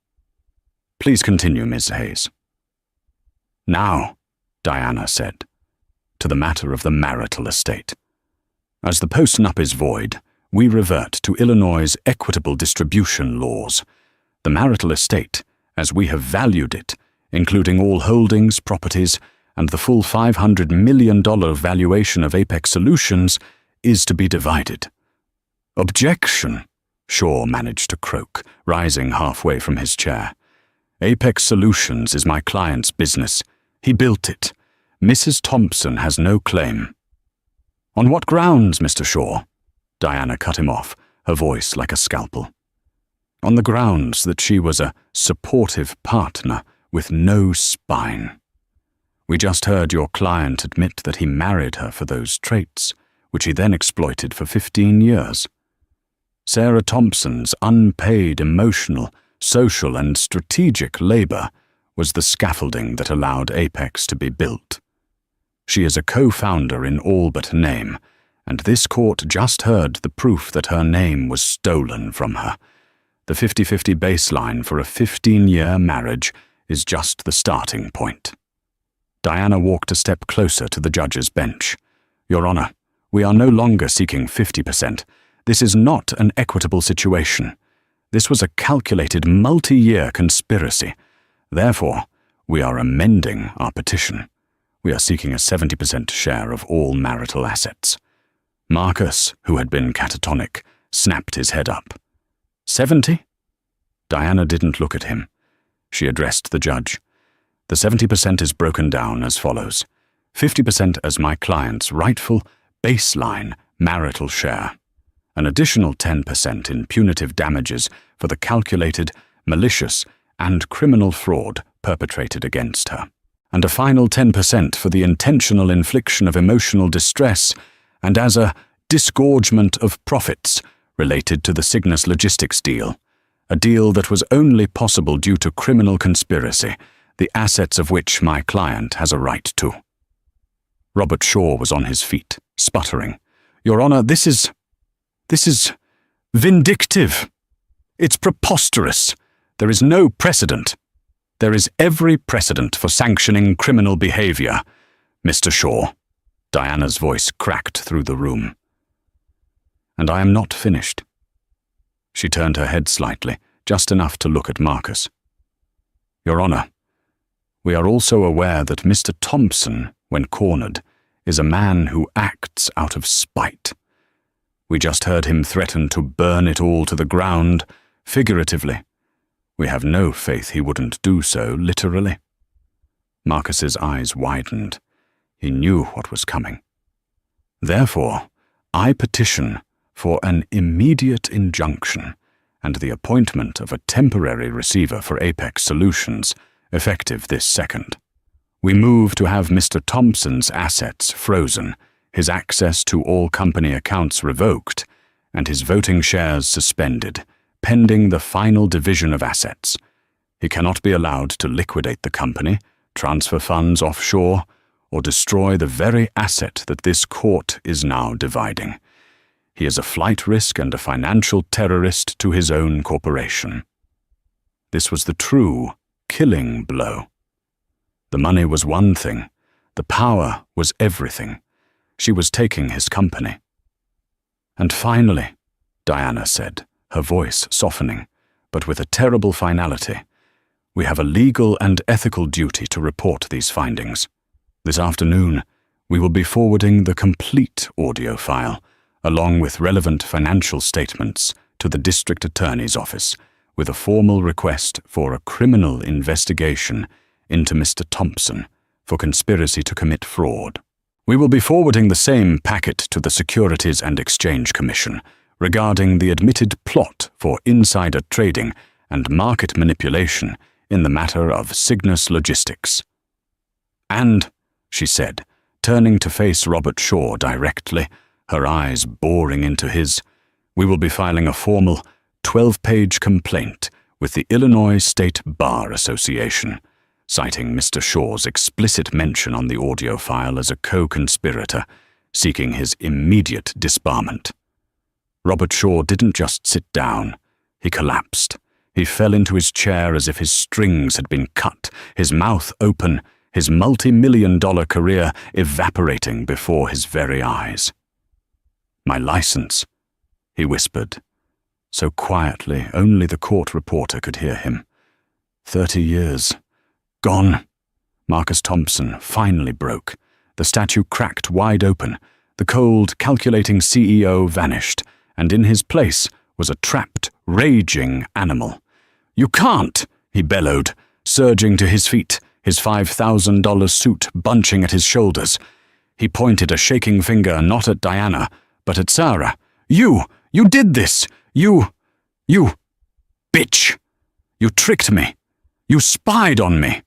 "Please continue, Ms. Hayes." "Now," Diana said, "to the matter of the marital estate. As the post-nup is void, we revert to Illinois' equitable distribution laws. The marital estate, as we have valued it, including all holdings, properties, and the full $500 million valuation of Apex Solutions, is to be divided." "Objection," Shaw managed to croak, rising halfway from his chair. "Apex Solutions is my client's business. He built it. Mrs. Thompson has no claim." "On what grounds, Mr. Shaw?" Diana cut him off, her voice like a scalpel. "On the grounds that she was a supportive partner with no spine. We just heard your client admit that he married her for those traits, which he then exploited for 15 years. Sarah Thompson's unpaid emotional, social, and strategic labor was the scaffolding that allowed Apex to be built. She is a co-founder in all but name, and this court just heard the proof that her name was stolen from her. The 50-50 baseline for a 15-year marriage is just the starting point." Diana walked a step closer to the judge's bench. "Your Honor, we are no longer seeking 50%. This is not an equitable situation. This was a calculated multi-year conspiracy. Therefore, we are amending our petition. We are seeking a 70% share of all marital assets." Marcus, who had been catatonic, snapped his head up. 70? Diana didn't look at him. She addressed the judge. "The 70% is broken down as follows. 50% as my client's rightful, baseline marital share. An additional 10% in punitive damages for the calculated, malicious, and criminal fraud perpetrated against her. And a final 10% for the intentional infliction of emotional distress and as a disgorgement of profits related to the Cygnus Logistics deal, a deal that was only possible due to criminal conspiracy, the assets of which my client has a right to." Robert Shaw was on his feet, sputtering. "Your Honor, this is vindictive. It's preposterous. There is no precedent. There is every precedent for sanctioning criminal behavior, Mr. Shaw." Diana's voice cracked through the room. "And I am not finished." She turned her head slightly, just enough to look at Marcus. "Your Honor, we are also aware that Mr. Thompson, when cornered, is a man who acts out of spite. We just heard him threaten to burn it all to the ground, figuratively. We have no faith he wouldn't do so, literally." Marcus's eyes widened. He knew what was coming. "Therefore, I petition for an immediate injunction and the appointment of a temporary receiver for Apex Solutions, effective this second. We move to have Mr. Thompson's assets frozen, his access to all company accounts revoked, and his voting shares suspended, pending the final division of assets. He cannot be allowed to liquidate the company, transfer funds offshore, or destroy the very asset that this court is now dividing. He is a flight risk and a financial terrorist to his own corporation." This was the true, killing blow. The money was one thing. The power was everything. She was taking his company. "And finally," Diana said, her voice softening, but with a terrible finality, "we have a legal and ethical duty to report these findings. This afternoon, we will be forwarding the complete audio file, along with relevant financial statements, to the District Attorney's Office, with a formal request for a criminal investigation into Mr. Thompson for conspiracy to commit fraud. We will be forwarding the same packet to the Securities and Exchange Commission, regarding the admitted plot for insider trading and market manipulation in the matter of Cygnus Logistics. And, she said, turning to face Robert Shaw directly, her eyes boring into his, we will be filing a formal 12-page complaint with the Illinois State Bar Association, citing Mr. Shaw's explicit mention on the audio file as a co-conspirator, seeking his immediate disbarment. Robert Shaw didn't just sit down. He collapsed. He fell into his chair as if his strings had been cut, his mouth open, his multi-million-dollar career evaporating before his very eyes. "My license," he whispered, so quietly only the court reporter could hear him. 30 years. Gone. Marcus Thompson finally broke. The statue cracked wide open. The cold, calculating CEO vanished, and in his place was a trapped, raging animal. "You can't!" he bellowed, surging to his feet, his $5,000 suit bunching at his shoulders. He pointed a shaking finger not at Diana, but at Sarah. You did this! You, bitch! You tricked me! You spied on me!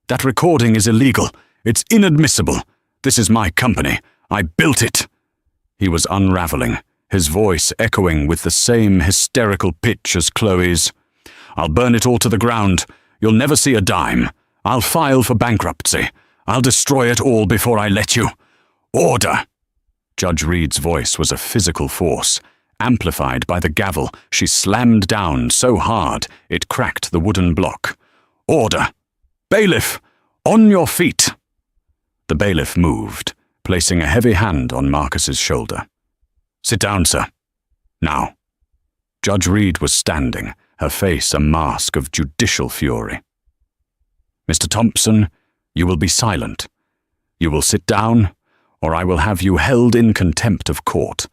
That recording is illegal. It's inadmissible. This is my company. I built it." He was unraveling, his voice echoing with the same hysterical pitch as Chloe's. "I'll burn it all to the ground. You'll never see a dime. I'll file for bankruptcy. I'll destroy it all before I let you. Order!" Judge Reed's voice was a physical force, amplified by the gavel she slammed down so hard it cracked the wooden block. "Order! Bailiff! On your feet!" The bailiff moved, placing a heavy hand on Marcus's shoulder. "Sit down, sir. Now." Judge Reed was standing, her face a mask of judicial fury. "Mr. Thompson, you will be silent. You will sit down, or I will have you held in contempt of court,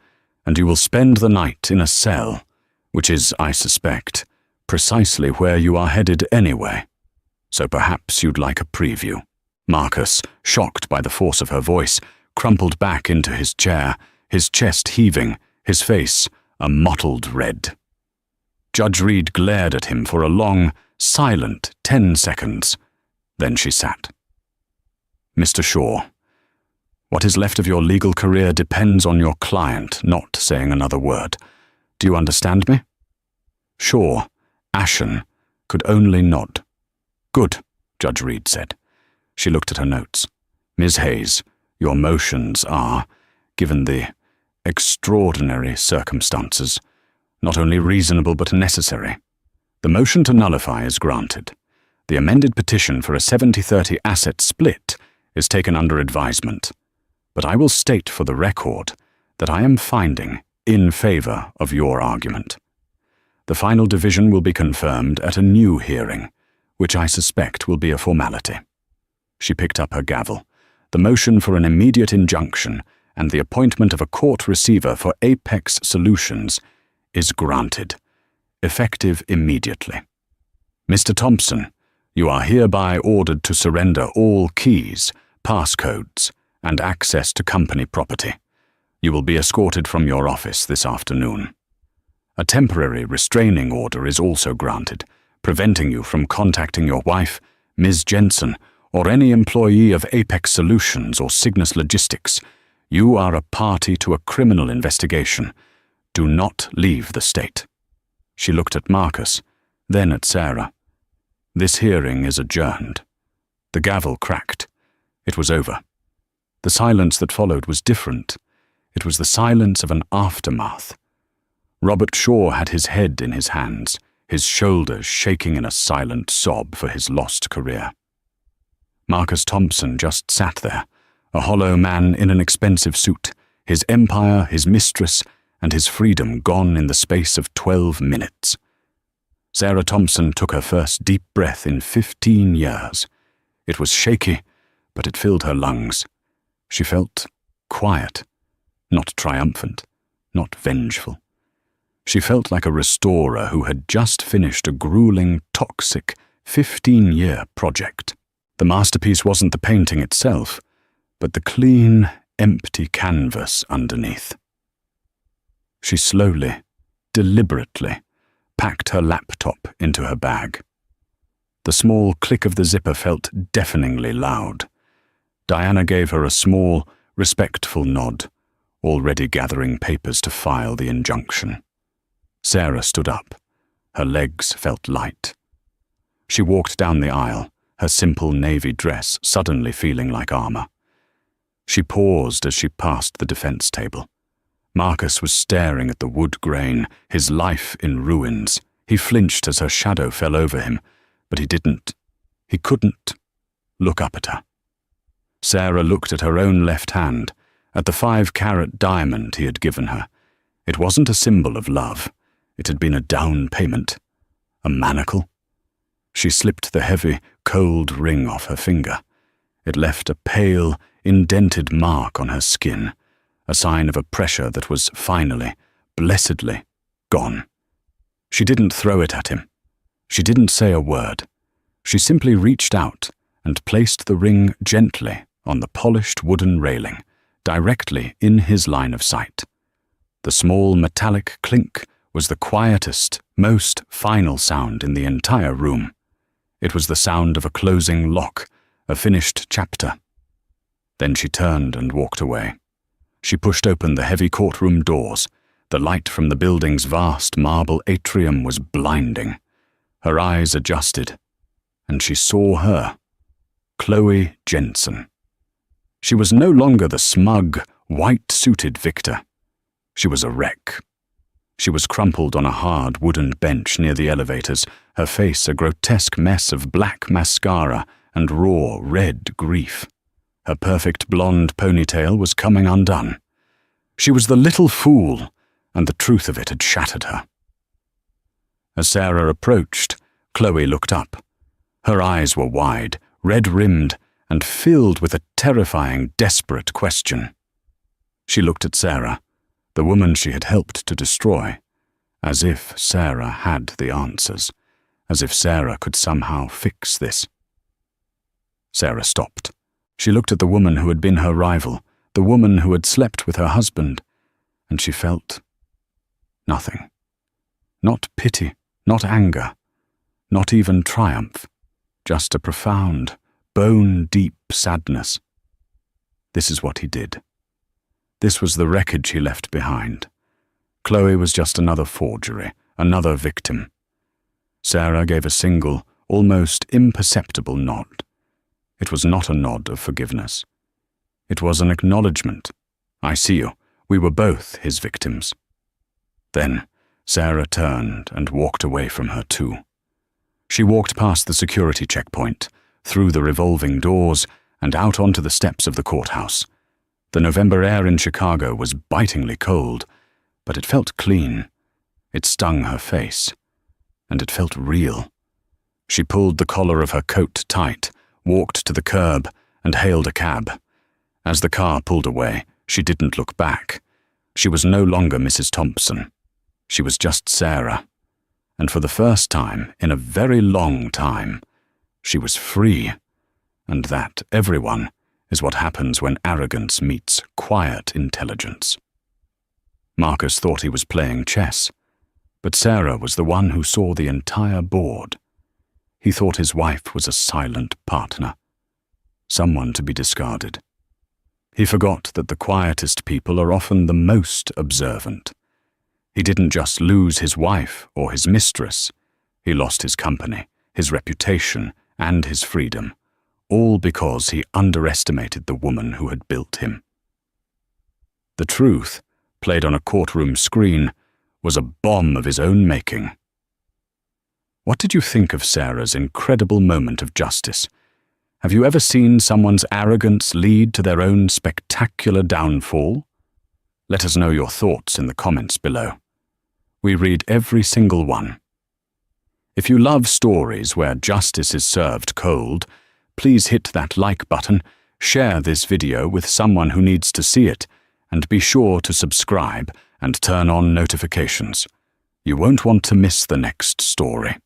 and you will spend the night in a cell, which is, I suspect, precisely where you are headed anyway. So perhaps you'd like a preview." Marcus, shocked by the force of her voice, crumpled back into his chair, his chest heaving, his face a mottled red. Judge Reed glared at him for a long, silent 10 seconds. Then she sat. "Mr. Shaw, what is left of your legal career depends on your client not saying another word. Do you understand me?" Shaw, ashen, could only nod. "Good," Judge Reed said. She looked at her notes. "Ms. Hayes, your motions are, given the extraordinary circumstances, not only reasonable but necessary. The motion to nullify is granted. The amended petition for a 70-30 asset split is taken under advisement. But I will state for the record that I am finding in favor of your argument. The final division will be confirmed at a new hearing, which I suspect will be a formality." She picked up her gavel. "The motion for an immediate injunction and the appointment of a court receiver for Apex Solutions is granted, effective immediately. Mr. Thompson, you are hereby ordered to surrender all keys, passcodes, and access to company property. You will be escorted from your office this afternoon. A temporary restraining order is also granted, preventing you from contacting your wife, Ms. Jensen, or any employee of Apex Solutions or Cygnus Logistics. You are a party to a criminal investigation. Do not leave the state." She looked at Marcus, then at Sarah. "This hearing is adjourned." The gavel cracked. It was over. The silence that followed was different. It was the silence of an aftermath. Robert Shaw had his head in his hands, his shoulders shaking in a silent sob for his lost career. Marcus Thompson just sat there, a hollow man in an expensive suit, his empire, his mistress, and his freedom gone in the space of 12 minutes. Sarah Thompson took her first deep breath in 15 years. It was shaky, but it filled her lungs. She felt quiet, not triumphant, not vengeful. She felt like a restorer who had just finished a grueling, toxic, 15-year project. The masterpiece wasn't the painting itself, but the clean, empty canvas underneath. She slowly, deliberately, packed her laptop into her bag. The small click of the zipper felt deafeningly loud. Diana gave her a small, respectful nod, already gathering papers to file the injunction. Sarah stood up. Her legs felt light. She walked down the aisle, her simple navy dress suddenly feeling like armor. She paused as she passed the defense table. Marcus was staring at the wood grain, his life in ruins. He flinched as her shadow fell over him, but he couldn't look up at her. Sarah looked at her own left hand, at the 5-carat diamond he had given her. It wasn't a symbol of love. It had been a down payment. A manacle. She slipped the heavy, cold ring off her finger. It left a pale, indented mark on her skin, a sign of a pressure that was finally, blessedly, gone. She didn't throw it at him. She didn't say a word. She simply reached out and placed the ring gently on the polished wooden railing, directly in his line of sight. The small metallic clink was the quietest, most final sound in the entire room. It was the sound of a closing lock, a finished chapter. Then she turned and walked away. She pushed open the heavy courtroom doors. The light from the building's vast marble atrium was blinding. Her eyes adjusted, and she saw her, Chloe Jensen. She was no longer the smug, white-suited victor. She was a wreck. She was crumpled on a hard wooden bench near the elevators, her face a grotesque mess of black mascara and raw, red grief. Her perfect blonde ponytail was coming undone. She was the little fool, and the truth of it had shattered her. As Sarah approached, Chloe looked up. Her eyes were wide, red-rimmed, and filled with a terrifying, desperate question. She looked at Sarah, the woman she had helped to destroy, as if Sarah had the answers, as if Sarah could somehow fix this. Sarah stopped. She looked at the woman who had been her rival, the woman who had slept with her husband, and she felt nothing. Not pity, not anger, not even triumph, just a profound, bone-deep sadness. This is what he did. This was the wreckage he left behind. Chloe was just another forgery, another victim. Sarah gave a single, almost imperceptible nod. It was not a nod of forgiveness. It was an acknowledgement. I see you. We were both his victims. Then Sarah turned and walked away from her too. She walked past the security checkpoint, through the revolving doors, and out onto the steps of the courthouse. The November air in Chicago was bitingly cold, but it felt clean. It stung her face, and it felt real. She pulled the collar of her coat tight, walked to the curb, and hailed a cab. As the car pulled away, she didn't look back. She was no longer Mrs. Thompson. She was just Sarah. And for the first time in a very long time, she was free. And that, everyone, is what happens when arrogance meets quiet intelligence. Marcus thought he was playing chess, but Sarah was the one who saw the entire board. He thought his wife was a silent partner, someone to be discarded. He forgot that the quietest people are often the most observant. He didn't just lose his wife or his mistress. He lost his company, his reputation, and his freedom, all because he underestimated the woman who had built him. The truth, played on a courtroom screen, was a bomb of his own making. What did you think of Sarah's incredible moment of justice? Have you ever seen someone's arrogance lead to their own spectacular downfall? Let us know your thoughts in the comments below. We read every single one. If you love stories where justice is served cold, please hit that like button, share this video with someone who needs to see it, and be sure to subscribe and turn on notifications. You won't want to miss the next story.